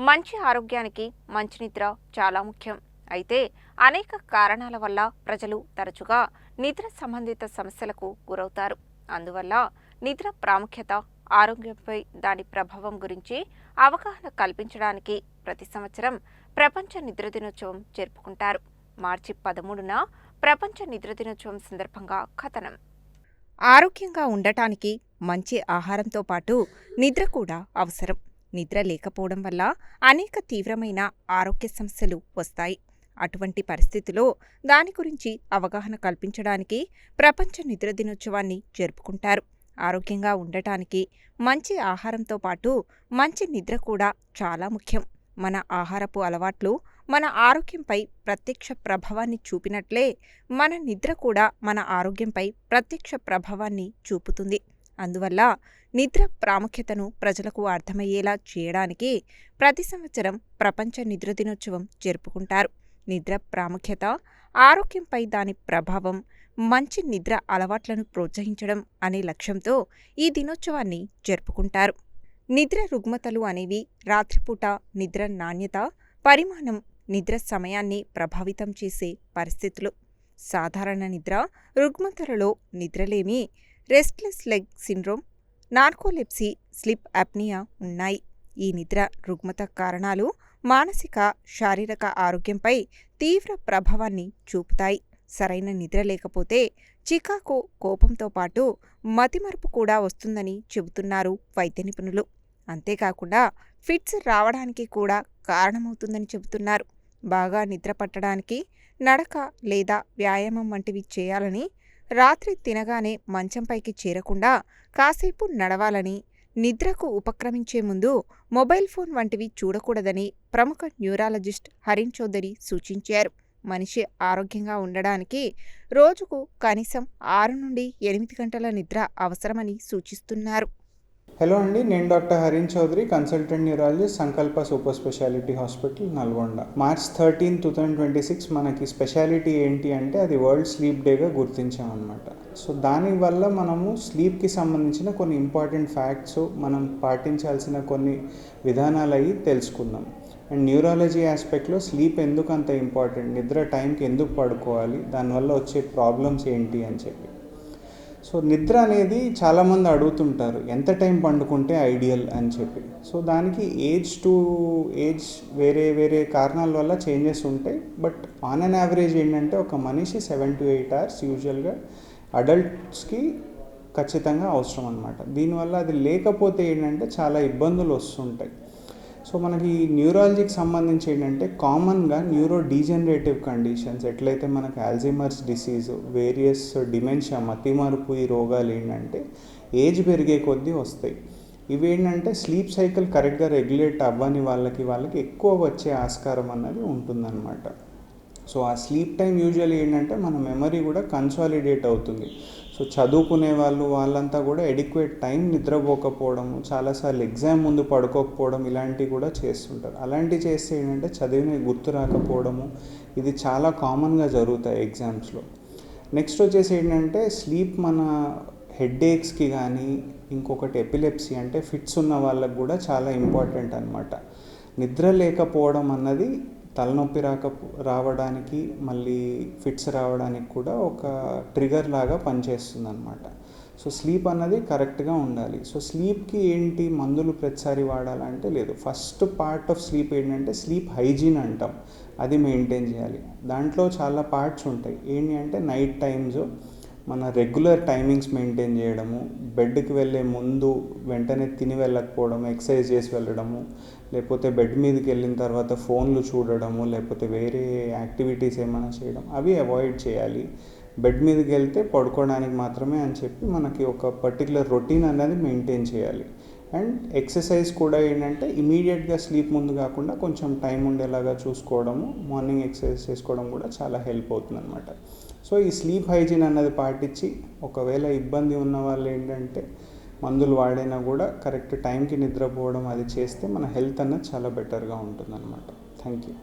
మంచి ఆరోగ్యానికి మంచి నిద్ర చాలా ముఖ్యం. అయితే అనేక కారణాల వల్ల ప్రజలు తరచుగా నిద్ర సంబంధిత సమస్యలకు గురవుతారు. అందువల్ల నిద్ర ప్రాముఖ్యత, ఆరోగ్యంపై దాని ప్రభావం గురించి అవగాహన కల్పించడానికి ప్రతి సంవత్సరం ప్రపంచ నిద్ర దినోత్సవం జరుపుకుంటారు. మార్చి 13న ప్రపంచ నిద్ర దినోత్సవం సందర్భంగా కథనం. ఆరోగ్యంగా ఉండటానికి మంచి ఆహారంతో పాటు నిద్ర కూడా అవసరం. నిద్ర లేకపోవడం వల్ల అనేక తీవ్రమైన ఆరోగ్య సమస్యలు వస్తాయి. అటువంటి పరిస్థితిలో దాని గురించి అవగాహన కల్పించడానికి ప్రపంచ నిద్ర దినోత్సవాన్ని జరుపుకుంటారు. ఆరోగ్యంగా ఉండటానికి మంచి ఆహారంతో పాటు మంచి నిద్ర కూడా చాలా ముఖ్యం. మన ఆహారపు అలవాట్లు మన ఆరోగ్యంపై ప్రత్యక్ష ప్రభావాన్ని చూపినట్లే మన నిద్ర కూడా మన ఆరోగ్యంపై ప్రత్యక్ష ప్రభావాన్ని చూపుతుంది. అందువల్ల నిద్ర ప్రాముఖ్యతను ప్రజలకు అర్థమయ్యేలా చేయడానికి ప్రతి సంవత్సరం ప్రపంచ నిద్ర దినోత్సవం జరుపుకుంటారు. నిద్ర ప్రాముఖ్యత, ఆరోగ్యంపై దాని ప్రభావం, మంచి నిద్ర అలవాట్లను ప్రోత్సహించడం అనే లక్ష్యంతో ఈ దినోత్సవాన్ని జరుపుకుంటారు. నిద్ర రుగ్మతలు అనేవి రాత్రిపూట నిద్ర నాణ్యత, పరిమాణం, నిద్ర సమయాన్ని ప్రభావితం చేసే పరిస్థితులు. సాధారణ నిద్ర రుగ్మతలలో నిద్రలేమి, restless leg syndrome, narcolepsy, sleep apnoea ఉన్నాయి. ఈ నిద్ర రుగ్మత కారణాలు మానసిక, శారీరక ఆరోగ్యంపై తీవ్ర ప్రభావాన్ని చూపుతాయి. సరైన నిద్ర లేకపోతే చికాకు, కోపంతో పాటు మతిమరుపు కూడా వస్తుందని చెబుతున్నారు వైద్య నిపుణులు. అంతేకాకుండా ఫిట్స్ రావడానికి కూడా కారణమవుతుందని చెబుతున్నారు. బాగా నిద్ర పట్టడానికి నడక లేదా వ్యాయామం వంటివి చేయాలని, రాత్రి తినగానే మంచంపైకి చేరకుండా కాసేపు నడవాలని, నిద్రకు ఉపక్రమించే ముందు మొబైల్ ఫోన్ వంటివి చూడకూడదని ప్రముఖ న్యూరాలజిస్ట్ హరిన్ చౌదరి సూచించారు. మనిషి ఆరోగ్యంగా ఉండడానికి రోజుకు కనీసం 6 నుండి 8 గంటల నిద్ర అవసరమని సూచిస్తున్నారు. హలో అండి, నేను doctor Harin Chowdary, consultant neurologist, Sankalpa super speciality hospital, Nalgonda. March 13, 2026 మనకి స్పెషాలిటీ ఏంటి అంటే అది వరల్డ్ స్లీప్ డేగా గుర్తించామన్నమాట. సో దానివల్ల మనము స్లీప్కి సంబంధించిన కొన్ని ఇంపార్టెంట్ ఫ్యాక్ట్స్, మనం పాటించాల్సిన కొన్ని విధానాలు అవి తెలుసుకుందాం. అండ్ న్యూరాలజీ ఆస్పెక్ట్లో స్లీప్ ఎందుకు అంత ఇంపార్టెంట్, నిద్ర టైంకి ఎందుకు పడుకోవాలి, దానివల్ల వచ్చే ప్రాబ్లమ్స్ ఏంటి అని చెప్పి. సో నిద్ర అనేది చాలామంది అడుగుతుంటారు, ఎంత టైం పండుకుంటే ఐడియల్ అని చెప్పి. సో దానికి ఏజ్ టు ఏజ్ వేరే వేరే కారణాల వల్ల చేంజెస్ ఉంటాయి. బట్ ఆన్ అన్ యావరేజ్ ఏంటంటే ఒక మనిషి 7 to 8 hours యూజువల్గా అడల్ట్స్కి ఖచ్చితంగా అవసరం అన్నమాట. దీనివల్ల అది లేకపోతే ఏంటంటే చాలా ఇబ్బందులు వస్తుంటాయి. సో మనకి న్యూరాలజీకి సంబంధించి ఏంటంటే కామన్గా న్యూరో డీజనరేటివ్ కండిషన్స్, ఎట్లయితే మనకు ఆల్జీమర్స్ డిసీజు, వేరియస్ డిమెన్షియా, మతిమరుపు, ఈ రోగాలు ఏంటంటే ఏజ్ పెరిగే కొద్దీ వస్తాయి. ఇవి ఏంటంటే స్లీప్ సైకిల్ కరెక్ట్గా రెగ్యులేట్ అవ్వని వాళ్ళకి ఎక్కువ వచ్చే ఆస్కారం అన్నది ఉంటుందన్నమాట. సో ఆ స్లీప్ టైం యూజువల్లీ ఏంటంటే మన మెమరీ కూడా కన్సాలిడేట్ అవుతుంది. సో చదువుకునే వాళ్ళంతా కూడా ఎడిక్వేట్ టైం నిద్రపోకపోవడము, చాలాసార్లు ఎగ్జామ్ ముందు పడుకోకపోవడం, ఇలాంటివి కూడా చేస్తుంటారు. అలాంటివి చేస్తే ఏంటంటే చదివినవి గుర్తు రాకపోవడము, ఇది చాలా కామన్గా జరుగుతాయి ఎగ్జామ్స్లో. నెక్స్ట్ వచ్చేసి ఏంటంటే స్లీప్ మన హెడ్ఏక్స్కి కానీ, ఇంకొకటి ఎపిలెప్సీ అంటే ఫిట్స్ ఉన్న వాళ్ళకు కూడా చాలా ఇంపార్టెంట్ అన్నమాట. నిద్ర లేకపోవడం అన్నది తలనొప్పి రావడానికి, మళ్ళీ ఫిట్స్ రావడానికి కూడా ఒక ట్రిగర్ లాగా పనిచేస్తుంది అన్నమాట. సో స్లీప్ అన్నది కరెక్ట్గా ఉండాలి. సో స్లీప్కి ఏంటి మందులు ప్రతిసారి వాడాలంటే లేదు. ఫస్ట్ పార్ట్ ఆఫ్ స్లీప్ ఏంటంటే స్లీప్ హైజీన్ అంటాం, అది మెయింటైన్ చేయాలి. దాంట్లో చాలా పార్ట్స్ ఉంటాయి. ఏంటి అంటే నైట్ టైమ్స్ మన రెగ్యులర్ టైమింగ్స్ మెయింటైన్ చేయడము, బెడ్కి వెళ్ళే ముందు వెంటనే తిని వెళ్ళకపోవడము, ఎక్సర్సైజ్ చేసి వెళ్ళడము, లేకపోతే బెడ్ మీదకి వెళ్ళిన తర్వాత ఫోన్లు చూడడము, లేకపోతే వేరే యాక్టివిటీస్ ఏమైనా చేయడం, అవి అవాయిడ్ చేయాలి. బెడ్ మీదకి వెళ్తే పడుకోవడానికి మాత్రమే అని చెప్పి మనకి ఒక పర్టికులర్ రొటీన్ అనేది మెయింటైన్ చేయాలి. అండ్ ఎక్సర్సైజ్ కూడా ఏంటంటే ఇమీడియట్గా స్లీప్ ముందు కాకుండా కొంచెం టైం ఉండేలాగా చూసుకోవడము, మార్నింగ్ ఎక్సర్సైజ్ చేసుకోవడం కూడా చాలా హెల్ప్ అవుతుంది అనమాట. సో ఈ స్లీప్ హైజీన్ అన్నది పాటించి, ఒకవేళ ఇబ్బంది ఉన్న వాళ్ళు ఏంటంటే మందులు వాడైనా కూడా కరెక్ట్ టైంకి నిద్రపోవడం అది చేస్తే మన హెల్త్ అన్నది చాలా బెటర్గా ఉంటుందన్నమాట. Thank you.